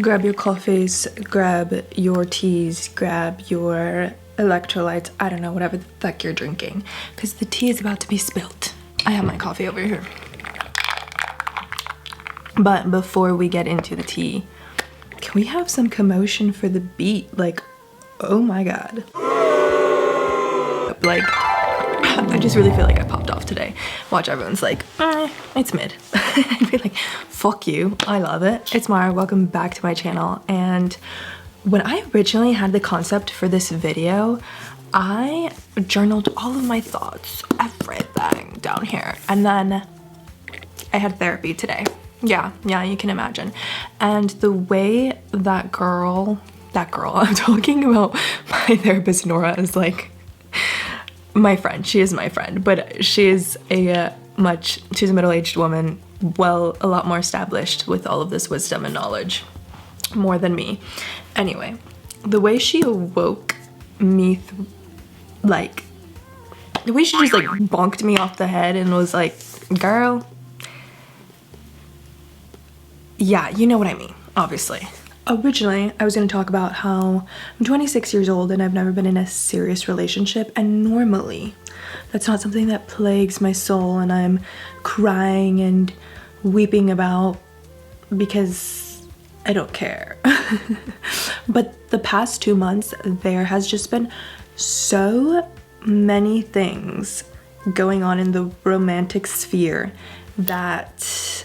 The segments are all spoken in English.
Grab your coffees, grab your teas, grab your electrolytes, I don't know, whatever the fuck you're drinking, because the tea is about to be spilt. I have my coffee over here. But before we get into the tea, can we have some commotion for the beat? Like, oh my god. Like, I just really feel like I popped off today. Watch, everyone's like, it's mid. I'd be like, fuck you, I love it. It's Mara, welcome back to my channel. And when I originally had the concept for this video, I journaled all of my thoughts, everything down here. And then I had therapy today. Yeah, you can imagine. And the way that girl, I'm talking about my therapist Nora is like my friend. She is my friend, but she is she's a middle-aged woman, well, a lot more established with all of this wisdom and knowledge, more than me. Anyway, the way she awoke me, like, the way she just like bonked me off the head and was like, girl, yeah, you know what I mean, obviously. Originally, I was going to talk about how I'm 26 years old and I've never been in a serious relationship, and normally that's not something that plagues my soul and I'm crying and weeping about because I don't care. But the past 2 months, there has just been so many things going on in the romantic sphere that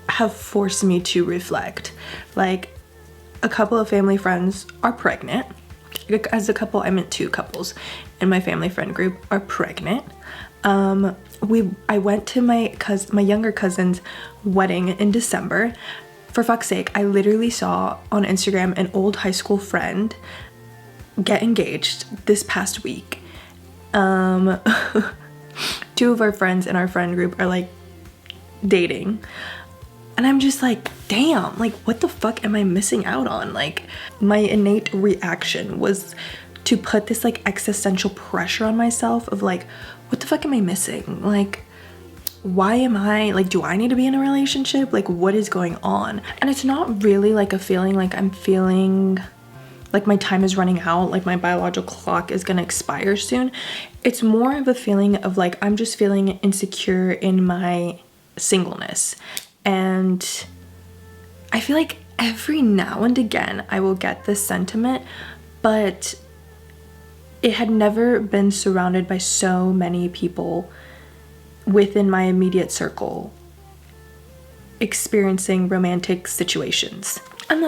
have forced me to reflect. Like, a couple of family friends are pregnant. As a couple, I meant 2 couples in my family friend group are pregnant. I went to my younger cousin's wedding in December. For fuck's sake, I literally saw on Instagram an old high school friend get engaged this past week. 2 of our friends in our friend group are like dating. And I'm just like, damn, like, what the fuck am I missing out on? Like, my innate reaction was to put this like existential pressure on myself of like, what the fuck am I missing? Like, why am I, like, do I need to be in a relationship? Like, what is going on? And it's not really like a feeling like I'm feeling like my time is running out, like my biological clock is gonna expire soon. It's more of a feeling of like, I'm just feeling insecure in my singleness. And I feel like every now and again I will get this sentiment, but it had never been surrounded by so many people within my immediate circle experiencing romantic situations. And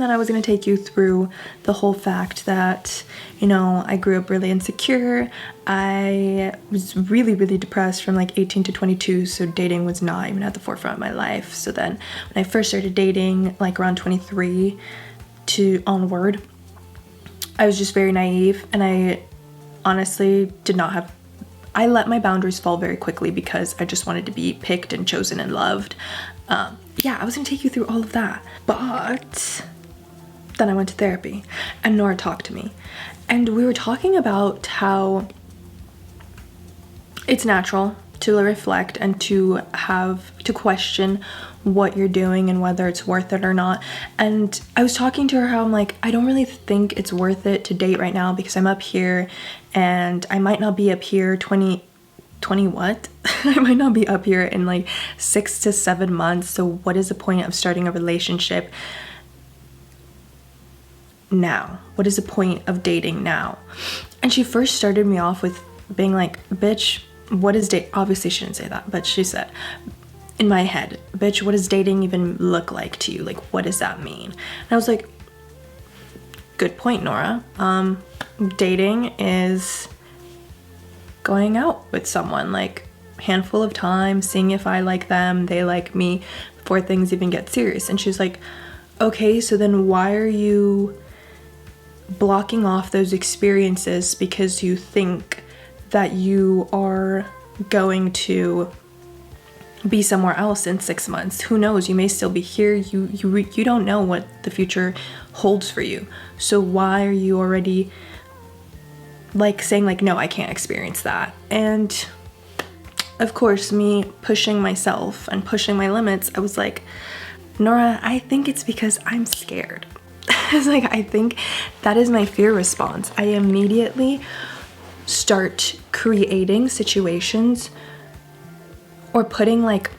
then I was going to take you through the whole fact that, you know, I grew up really insecure. I was really, really depressed from like 18 to 22, so dating was not even at the forefront of my life. So then when I first started dating, like around 23 to onward, I was just very naive, and I honestly I let my boundaries fall very quickly because I just wanted to be picked and chosen and loved. Yeah, I was gonna take you through all of that, but then I went to therapy and Nora talked to me, and we were talking about how it's natural to reflect and to question what you're doing and whether it's worth it or not. And I was talking to her how I'm like, I don't really think it's worth it to date right now because I'm up here and I might not be up here 20 what? I might not be up here in like 6 to 7 months. So what is the point of starting a relationship now? What is the point of dating now? And she first started me off with being like, bitch, what is date? Obviously she didn't say that, but she said in my head, bitch, what does dating even look like to you? Like, what does that mean? And I was like, good point, Nora. Dating is going out with someone, like, handful of time, seeing if I like them, they like me, before things even get serious. And she's like, okay, so then why are you blocking off those experiences because you think that you are going to be somewhere else in 6 months? Who knows? You may still be here. You don't know what the future holds for you. So why are you already like saying like, no, I can't experience that? And of course, me pushing myself and pushing my limits, I was like, Nora, I think it's because I'm scared. It's like, I think that is my fear response. I immediately start creating situations or putting like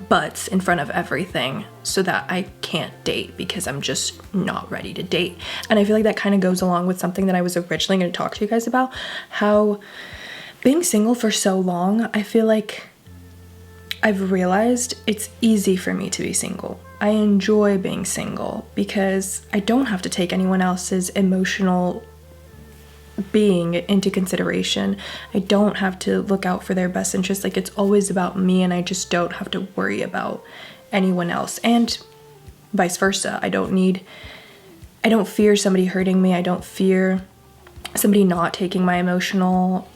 buts in front of everything so that I can't date because I'm just not ready to date. And I feel like that kind of goes along with something that I was originally going to talk to you guys about, how being single for so long, I feel like I've realized it's easy for me to be single. I enjoy being single because I don't have to take anyone else's emotional being into consideration. I don't have to look out for their best interest. Like, it's always about me, and I just don't have to worry about anyone else, and vice versa. I don't fear somebody hurting me. I don't fear somebody not taking my emotional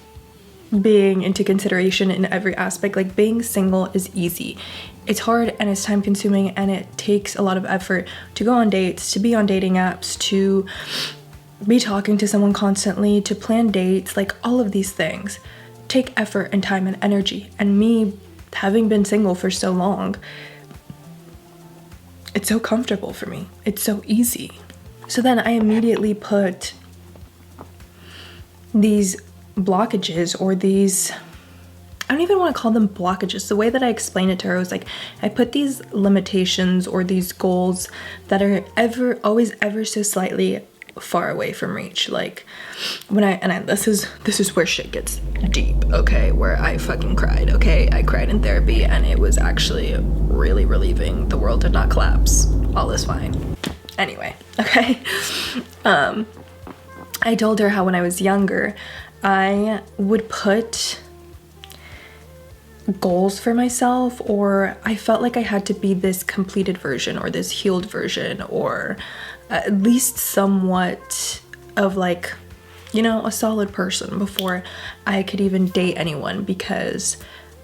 being into consideration in every aspect. Like, being single is easy. It's hard and it's time consuming, and it takes a lot of effort to go on dates, to be on dating apps, to be talking to someone constantly, to plan dates. Like, all of these things take effort and time and energy. And me having been single for so long, it's so comfortable for me. It's so easy. So then I immediately put these blockages, or these, I don't even want to call them blockages. The way that I explained it to her was like, I put these limitations or these goals that are always ever so slightly far away from reach. Like, this is where shit gets deep, okay, where I fucking cried, okay? I cried in therapy, and it was actually really relieving. The world did not collapse. All is fine. Anyway, okay. I told her how when I was younger, I would put goals for myself, or I felt like I had to be this completed version or this healed version, or at least somewhat of like, you know, a solid person before I could even date anyone, because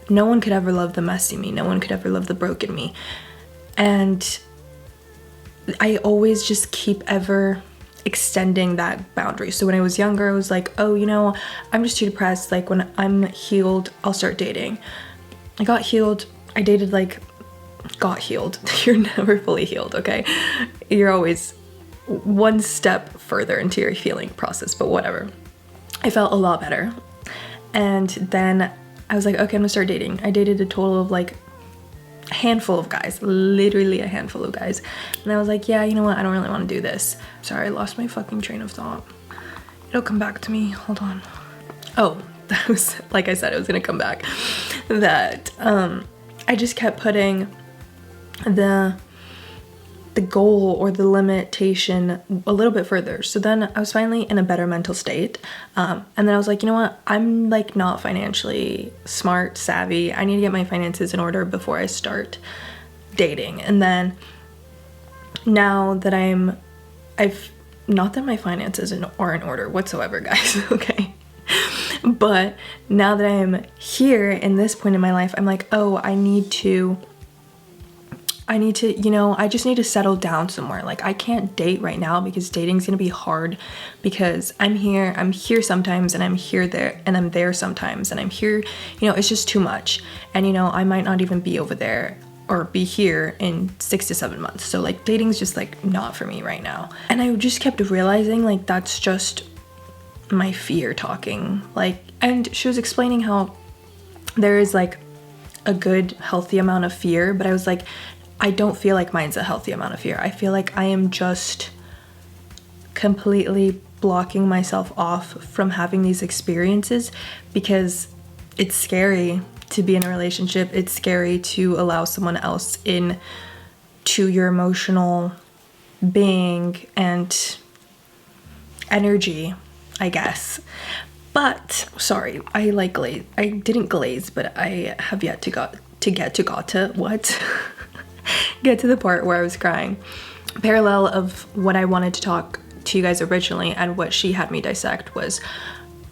no one could ever love the messy me. No one could ever love the broken me. And I always just keep ever extending that boundary. So when I was younger, I was like, oh, you know, I'm just too depressed. Like, when I'm healed, I'll start dating. I got healed. I dated, like, got healed. You're never fully healed, okay? You're always one step further into your healing process, but whatever. I felt a lot better. And then I was like, okay, I'm gonna start dating. I dated a total of like a handful of guys, literally a handful of guys. And I was like, yeah, you know what? I don't really want to do this. Sorry, I lost my fucking train of thought. It'll come back to me. Hold on. Oh, that was, like I said, it was gonna come back. That I just kept putting the goal or the limitation a little bit further. So then I was finally in a better mental state. And then I was like, you know what? I'm like not financially smart, savvy. I need to get my finances in order before I start dating. And then now that not that my finances are in order whatsoever, guys, okay? But now that I'm here in this point in my life, I'm like, oh, I need to, you know, I just need to settle down somewhere. Like, I can't date right now because dating's gonna be hard, because I'm here sometimes, and I'm there, and I'm there sometimes, and I'm here, you know, it's just too much. And, you know, I might not even be over there or be here in 6 to 7 months. So like, dating's just like not for me right now. And I just kept realizing like, that's just my fear talking. Like, and she was explaining how there is like a good healthy amount of fear, but I was like, I don't feel like mine's a healthy amount of fear. I feel like I am just completely blocking myself off from having these experiences, because it's scary to be in a relationship. It's scary to allow someone else in to your emotional being and energy, I guess. But sorry, I like glaze. I didn't glaze, but I have yet to get to the part where I was crying. Parallel of what I wanted to talk to you guys originally and what she had me dissect was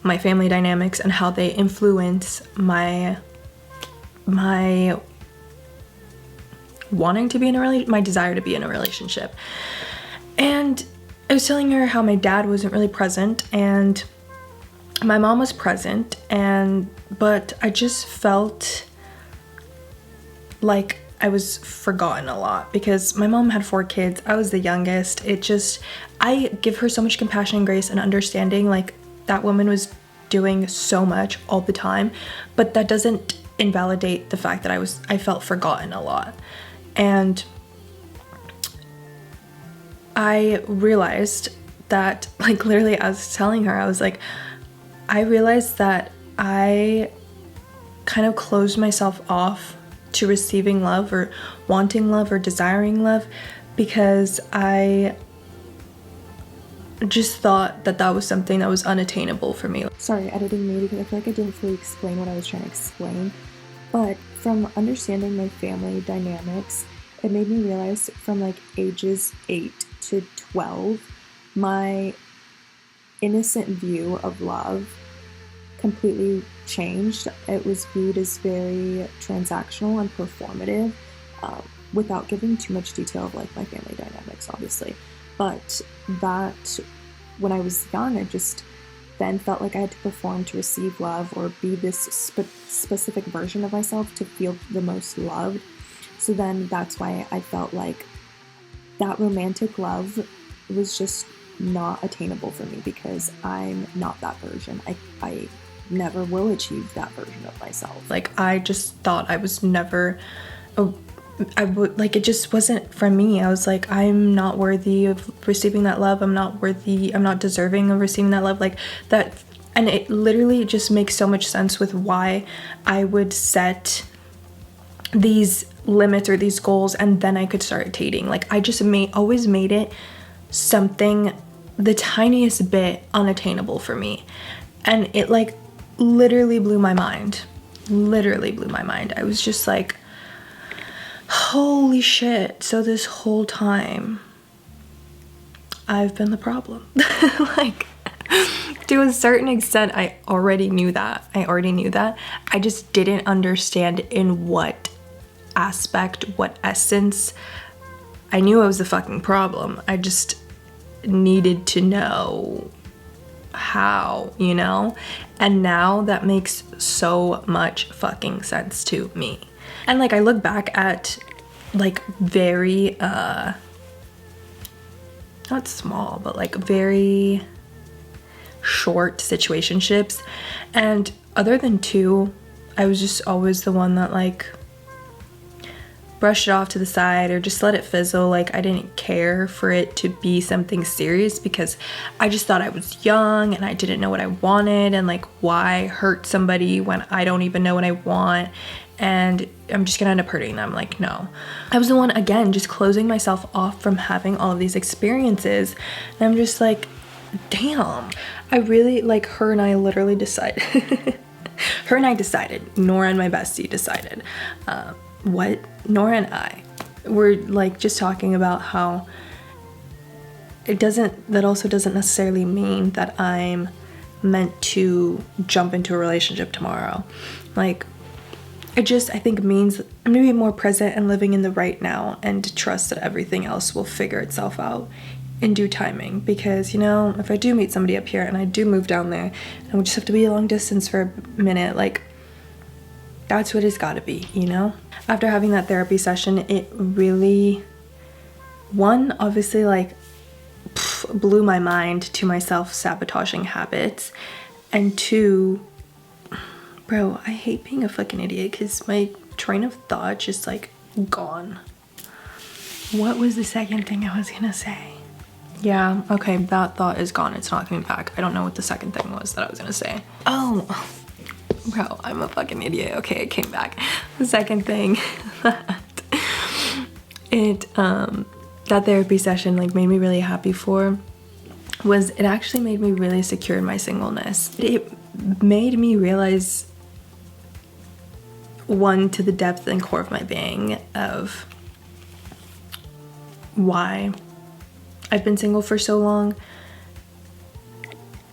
my family dynamics and how they influence my wanting to be in my desire to be in a relationship. And I was telling her how my dad wasn't really present and my mom was present, but I just felt like I was forgotten a lot because my mom had 4 kids. I was the youngest. I give her so much compassion and grace and understanding. Like, that woman was doing so much all the time, but that doesn't invalidate the fact that I felt forgotten a lot. And I realized that, like, literally, I was telling her, I was like, I realized that I kind of closed myself off to receiving love or wanting love or desiring love because I just thought that that was something that was unattainable for me. Sorry, editing me, because I feel like I didn't fully explain what I was trying to explain. But from understanding my family dynamics, it made me realize from like ages 8 to 12, my innocent view of love completely changed. It was viewed as very transactional and performative, without giving too much detail of like my family dynamics, obviously. But that, when I was young, I just then felt like I had to perform to receive love or be this specific version of myself to feel the most loved. So then that's why I felt like that romantic love was just not attainable for me because I'm not that version. I never will achieve that version of myself. Like, I just thought I was never it just wasn't for me. I was like, I'm not worthy of receiving that love. I'm not deserving of receiving that love, like that. And it literally just makes so much sense with why I would set these limits or these goals and then I could start dating. Like, I just always made it something the tiniest bit unattainable for me. And it like literally blew my mind. I was just like, holy shit. So this whole time I've been the problem. Like, to a certain extent, I already knew that. I just didn't understand in what aspect, what essence. I knew I was the fucking problem. I just needed to know how, you know? And now that makes so much fucking sense to me. And like, I look back at like very, not small, but like very short situationships. And other than 2, I was just always the one that like brushed it off to the side or just let it fizzle. Like, I didn't care for it to be something serious because I just thought I was young and I didn't know what I wanted, and like, why hurt somebody when I don't even know what I want and I'm just gonna end up hurting them. Like, no. I was the one, again, just closing myself off from having all of these experiences, and I'm just like, damn. I really, like, her and I literally decided Nora and my bestie decided, Nora and I were like just talking about how that also doesn't necessarily mean that I'm meant to jump into a relationship tomorrow. Like, it just, I think, means I'm gonna be more present and living in the right now and trust that everything else will figure itself out in due timing. Because, you know, if I do meet somebody up here and I do move down there and we just have to be a long distance for a minute, like, that's what it's gotta be, you know? After having that therapy session, it really, one, obviously, like, blew my mind to my self-sabotaging habits, and 2, bro, I hate being a fucking idiot because my train of thought just like gone. What was the second thing I was gonna say? Yeah, okay, that thought is gone. It's not coming back. I don't know what the second thing was that I was gonna say. Oh, bro, I'm a fucking idiot. Okay, it came back. The second thing that therapy session like made me really happy for was it actually made me really secure in my singleness. It made me realize, one, to the depth and core of my being, of why I've been single for so long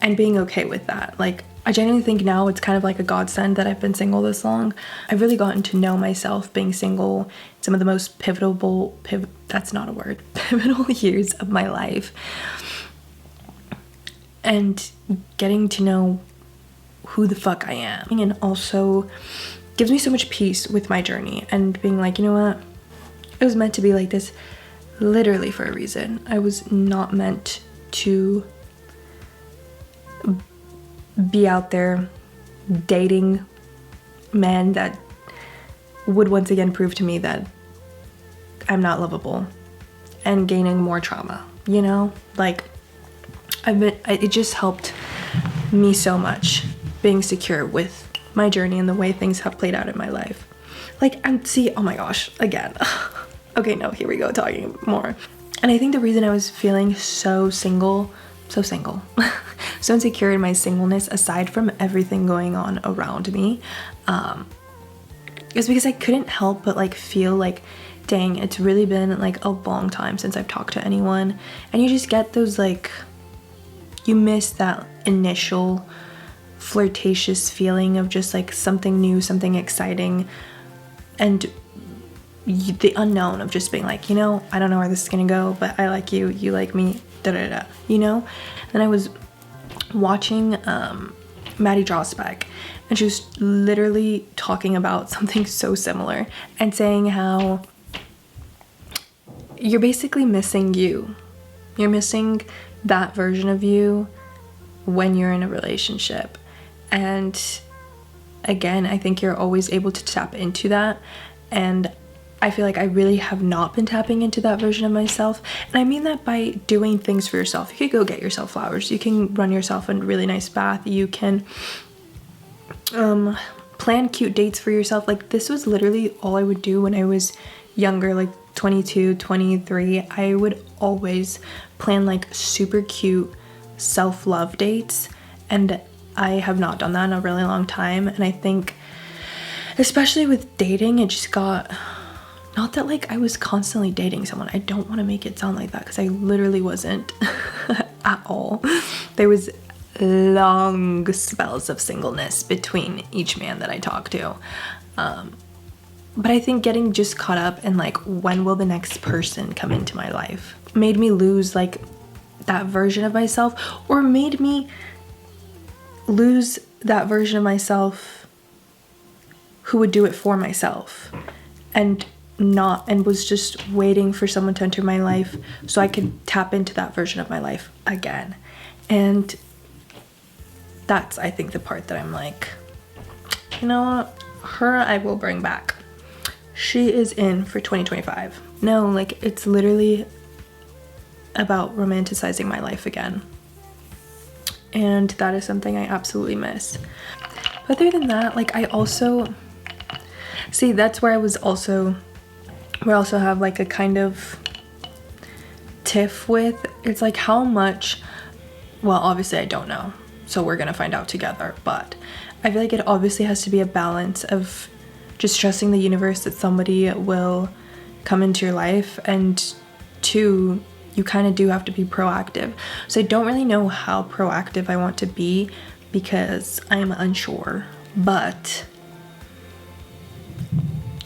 and being okay with that. Like, I genuinely think now it's kind of like a godsend that I've been single this long. I've really gotten to know myself being single, some of the most pivotal years of my life. And getting to know who the fuck I am. And also gives me so much peace with my journey and being like, you know what? was meant to be like this literally for a reason. I was not meant to be out there dating men that would once again prove to me that I'm not lovable and gaining more trauma, you know? Like, it just helped me so much being secure with my journey and the way things have played out in my life. Like, and see, oh my gosh, again. Okay, no, here we go, talking more. And I think the reason I was feeling so single, so insecure in my singleness, aside from everything going on around me, is because I couldn't help but like feel like, dang, it's really been like a long time since I've talked to anyone. And you just get those like, you miss that initial flirtatious feeling of just like something new, something exciting, and the unknown of just being like, you know, I don't know where this is gonna go, but I like you, you like me, da da da, you know? And I was watching Maddie Drosbeck, and she was literally talking about something so similar and saying how you're basically missing you. You're missing that version of you when you're in a relationship. And again, I think you're always able to tap into that. And I feel like I really have not been tapping into that version of myself. And I mean that by doing things for yourself. You could go get yourself flowers. You can run yourself a really nice bath. You can plan cute dates for yourself. Like, this was literally all I would do when I was younger, like 22, 23. I would always plan like super cute self-love dates, and I have not done that in a really long time. And I think especially with dating, it just got, not that like I was constantly dating someone, I don't want to make it sound like that, because I literally wasn't at all. There was long spells of singleness between each man that I talked to, but I think getting just caught up in like, when will the next person come into my life, made me lose like that version of myself, or made me lose that version of myself who would do it for myself, and was just waiting for someone to enter my life so I could tap into that version of my life again. And that's, I think, the part that I'm like, you know what, her I will bring back. She is in for 2025. No, like, it's literally about romanticizing my life again. And that is something I absolutely miss. But other than that, like, I also, see, that's where we also have like a kind of tiff with, it's like how much, well, obviously I don't know, so we're gonna find out together, but I feel like it obviously has to be a balance of just trusting the universe that somebody will come into your life, and two, you kind of do have to be proactive. So I don't really know how proactive I want to be because I am unsure, but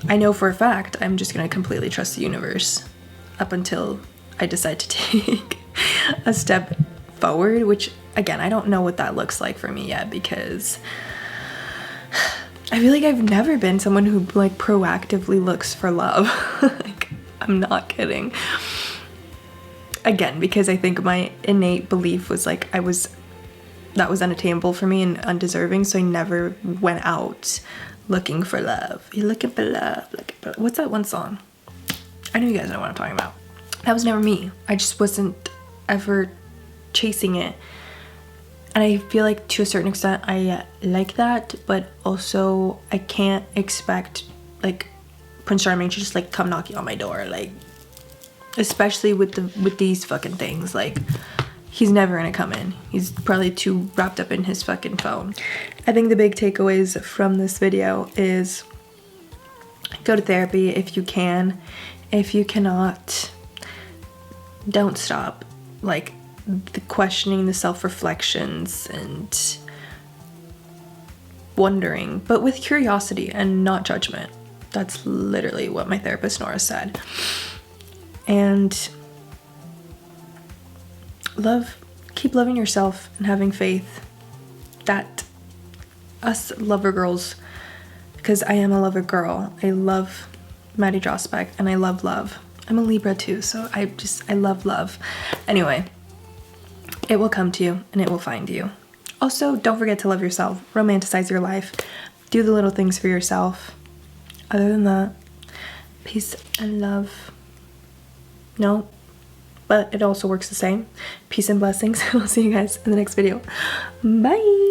I know for a fact I'm just gonna completely trust the universe up until I decide to take a step forward, which again, I don't know what that looks like for me yet, because I feel like I've never been someone who like proactively looks for love. Like, I'm not kidding. Again, because I think my innate belief was like that was unattainable for me and undeserving, so I never went out looking for love. You're looking for love. What's that one song? I know you guys know what I'm talking about. That was never me. I just wasn't ever chasing it. And I feel like to a certain extent I like that, but also I can't expect like Prince Charming to just like come knocking on my door, like, especially with these fucking things. Like, he's never gonna come in. He's probably too wrapped up in his fucking phone. I think the big takeaways from this video is go to therapy if you can. If you cannot, don't stop. Like, the questioning, the self-reflections, and wondering, but with curiosity and not judgment. That's literally what my therapist Nora said. And keep loving yourself and having faith that us lover girls, because I am a lover girl, I love Maddie Drospec, and I love love. I'm a Libra too, so I love love. Anyway, it will come to you and it will find you. Also, don't forget to love yourself. Romanticize your life. Do the little things for yourself. Other than that, peace and love. No, but it also works the same. Peace and blessings. I'll see you guys in the next video. Bye.